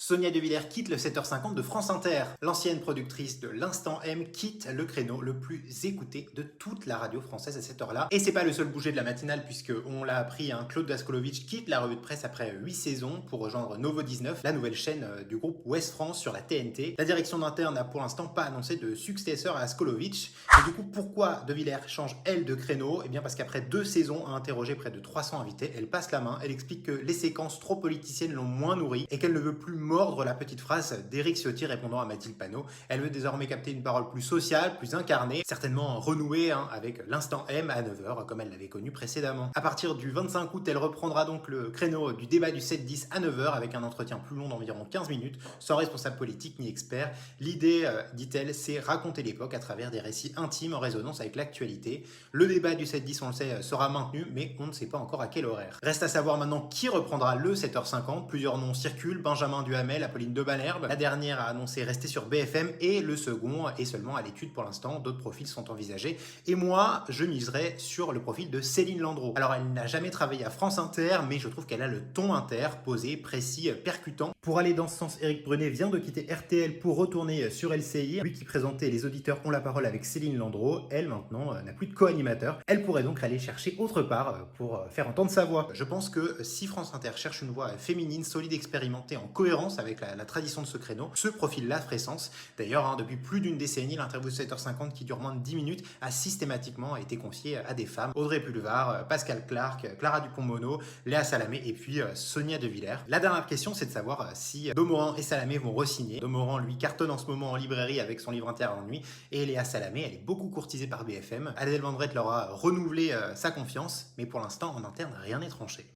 Sonia De Villers quitte le 7h50 de France Inter. L'ancienne productrice de l'Instant M quitte le créneau le plus écouté de toute la radio française à cette heure-là. Et c'est pas le seul bouger de la matinale puisque on l'a appris, Claude Daskolovic quitte la revue de presse après 8 saisons pour rejoindre Novo 19, la nouvelle chaîne du groupe Ouest France sur la TNT. La direction d'Inter n'a pour l'instant pas annoncé de successeur à Daskolovic. Et du coup, pourquoi De Villers change elle de créneau? Eh bien parce qu'après 2 saisons à interroger près de 300 invités, elle passe la main, elle explique que les séquences trop politiciennes l'ont moins nourrie et qu'elle ne veut plus mordre la petite phrase d'Éric Ciotti répondant à Mathilde Panot. Elle veut désormais capter une parole plus sociale, plus incarnée, certainement renouée avec l'Instant M à 9h comme elle l'avait connu précédemment. À partir du 25 août, elle reprendra donc le créneau du débat du 7-10 à 9h avec un entretien plus long d'environ 15 minutes, sans responsable politique ni expert. L'idée, dit-elle, c'est raconter l'époque à travers des récits intimes en résonance avec l'actualité. Le débat du 7-10, on le sait, sera maintenu, mais on ne sait pas encore à quel horaire. Reste à savoir maintenant qui reprendra le 7h50. Plusieurs noms circulent: Benjamin Duhamel, Apolline de Malherbe. La dernière a annoncé rester sur BFM et le second est seulement à l'étude pour l'instant. D'autres profils sont envisagés. Et moi, je miserais sur le profil de Céline Landreau. Alors, elle n'a jamais travaillé à France Inter, mais je trouve qu'elle a le ton inter, posé, précis, percutant. Pour aller dans ce sens, Éric Brunet vient de quitter RTL pour retourner sur LCI. Lui qui présentait Les auditeurs ont la parole avec Céline Landreau, elle maintenant n'a plus de co-animateur. Elle pourrait donc aller chercher autre part pour faire entendre sa voix. Je pense que si France Inter cherche une voix féminine, solide, expérimentée, en cohérence avec la tradition de ce créneau, ce profil-là ferait sens. D'ailleurs, depuis plus d'une décennie, l'interview de 7h50 qui dure moins de 10 minutes a systématiquement été confiée à des femmes: Audrey Pulvar, Pascal Clark, Clara Dupont-Mono, Léa Salamé et puis Sonia De Villers. La dernière question, c'est de savoir si Domoran et Salamé vont re-signer. Domoran, lui, cartonne en ce moment en librairie avec son livre Inter en nuit, et Léa Salamé, elle est beaucoup courtisée par BFM. Adèle Vendrette leur a renouvelé sa confiance, mais pour l'instant, en interne, rien n'est tranché.